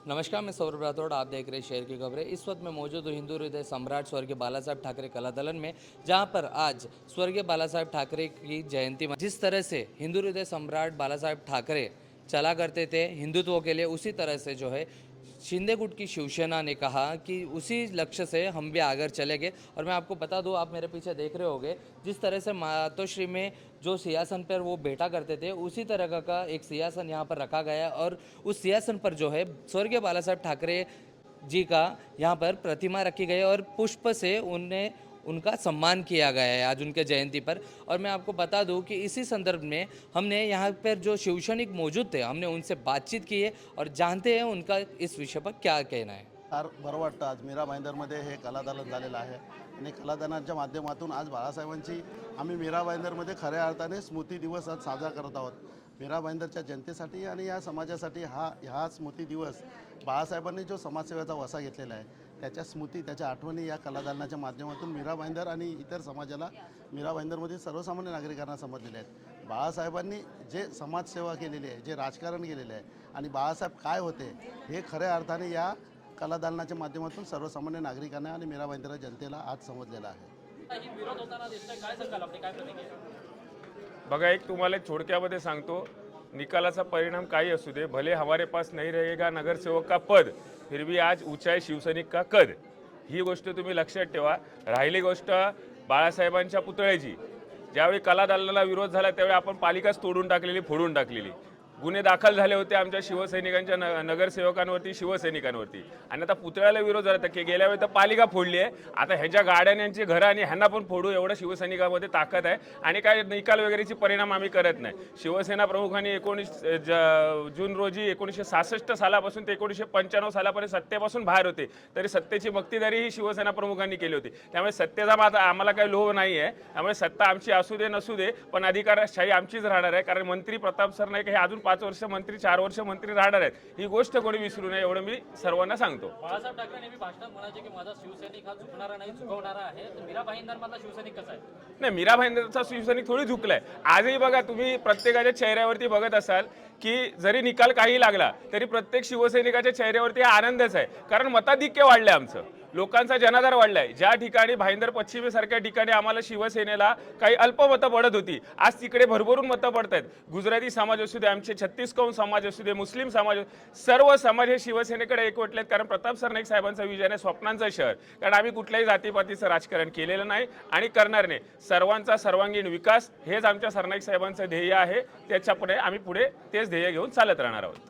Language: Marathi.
नमस्कार, मैं सौरभ राठौड़। आप देख रहे हैं शहर की खबरें। इस वक्त मैं मौजूद हूँ हिंदू हृदय सम्राट स्वर्गीय बाला साहब ठाकरे कला दलन में, जहाँ पर आज स्वर्गीय बाला साहब ठाकरे की जयंती जिस तरह से हिंदू हृदय सम्राट बाला साहब ठाकरे चला करते थे हिंदुत्व के लिए, उसी तरह से जो है शिंदे गुट की शिवसेना ने कहा कि उसी लक्ष्य से हम भी आगे चलेंगे। और मैं आपको बता दूं, आप मेरे पीछे देख रहे होंगे, जिस तरह से मातोश्री में जो सिंहासन पर वो बैठा करते थे, उसी तरह का एक सिंहासन यहाँ पर रखा गया है। और उस सिंहासन पर जो है स्वर्गीय बाला साहब ठाकरे जी का यहाँ पर प्रतिमा रखी गई है और पुष्प से उन्हें उनका सम्मान किया गया है आज उनके जयंती पर। और मैं आपको बता दूं कि इसी संदर्भ में हमने यहाँ पर जो शिवसैनिक मौजूद थे, हमने उनसे बातचीत की है और जानते हैं उनका इस विषय पर क्या कहना है। फार बरं वाटतं। आज मीरा भाईंदरमध्ये हे कलादालन झालेलं आहे आणि कलादानाच्या माध्यमातून आज बाळासाहेबांची आम्ही मीरा भाईंदरमध्ये खऱ्या अर्थाने स्मृती दिवस आज साजरा करत आहोत। मीरा भाईंदरच्या जनतेसाठी आणि या समाजासाठी हा स्मृती दिवस बाळासाहेबांनी जो समाजसेवेचा वसा घेतलेला आहे त्याच्या स्मृती त्याच्या आठवणी या कलादालनाच्या माध्यमातून मीरा भाईंदर आणि इतर समाजाला मीरा भाईंदरमधील सर्वसामान्य नागरिकांना समजलेले आहेत। बाळासाहेबांनी जे समाजसेवा केलेली आहे, जे राजकारण केलेले आहे आणि बाळासाहेब काय होते हे खऱ्या अर्थाने या कलादालनाच्या माध्यमातून सर्वसामान्य नागरिकांना आणि मीरा भाईंदर जनतेला आज समजलेला आहे। बघा, एक तुम्हाला एक थोडक्यामध्ये सांगतो, निकालाचा परिणाम काही असू दे, भले हमारे पास नहीं रहेगा नगर सेवक का पद, फिर भी आज ऊंचाई शिवसैनिक का कद, ही गोष्ट तुम्ही लक्षात ठेवा। राहिली गोष्ट बाळासाहेबांच्या पुतळ्याची, ज्यावेळी कलादालनाला विरोध झाला त्यावेळी आपण पालिकाच तोडून टाकलेली, फोडून टाकलेली, गुन्हे दाखल झाले होते आमच्या शिवसैनिकांच्या नगरसेवकांवरती, शिवसैनिकांवरती, आणि आता पुतळ्याला विरोध झाला तर गेल्या वेळी तर पालिका फोडली आहे। आता ह्याच्या गाड्यांची घरं आणि ह्यांना पण फोडू एवढं शिवसैनिकांमध्ये ताकद आहे। आणि काय निकाल वगैरेची परिणाम आम्ही करत नाही। शिवसेना प्रमुखांनी 19 जून रोजी 1966 सालापासून ते 1995 सालापर्यंत सत्तेपासून बाहेर होते, तरी सत्तेची मक्तेदारी ही शिवसेना प्रमुखांनी केली होती। त्यामुळे सत्तेचा आम्हाला काही लोभ नाही आहे। त्यामुळे सत्ता आमची असू दे नसू दे, पण अधिकारशाही आमचीच राहणार आहे। कारण मंत्री प्रताप सरनाईक हे अजून 5 वर्ष मंत्री, 4 वर्ष मंत्री राहणार आहेत, ही गोष्ट कोणी विसरू नये एवढं मी सर्वांना सांगतो। बाळासाहेब ठाकरे नेहमी भाषणात म्हणायचे की माझा शिवसैनिक हा झुकणारा नाही, झुकवणारा आहे। तर मीरा भाईंदर मधला शिवसैनिक कसा आहे? नाही, मीरा भाईंदरचा शिवसैनिक थोडी झुकलाय। आजही बघा, तुम्ही प्रत्येकाच्या चेहऱ्यावरती बघत असाल की जरी निकाल काही लागला तरी प्रत्येक शिवसैनिकाच्या चेहऱ्यावरती आनंदच आहे, कारण मताधिक्य वाढलंय, आमचं लोकांचा जनाधार वाढलाय। ज्या ठिकाणी भाईंदर पश्चिमेसारख्या ठिकाणी आम्हाला शिवसेनेला काही अल्प मतं पडत होती, आज तिकडे भरभरून मतं पडत आहेत। गुजराती समाज असू दे, आमचे छत्तीसगढ़ समाज असू दे, मुस्लिम समाज, सर्व समाज हे शिवसेनेकडे एकवटलेत। कारण प्रताप सरनाईक साहेबांचा विजन आहे स्वप्नांचं शहर। कारण आम्ही कुठल्याही जातीपातीचं राजकारण केलेलं नाही आणि करणार नाही। सर्वांचा सर्वांगीण विकास हेच आमच्या सरनाईक साहेबांचं ध्येय आहे। त्याच्यापुढे आम्ही पुढे तेच ध्येय घेऊन चालत राहणार आहोत।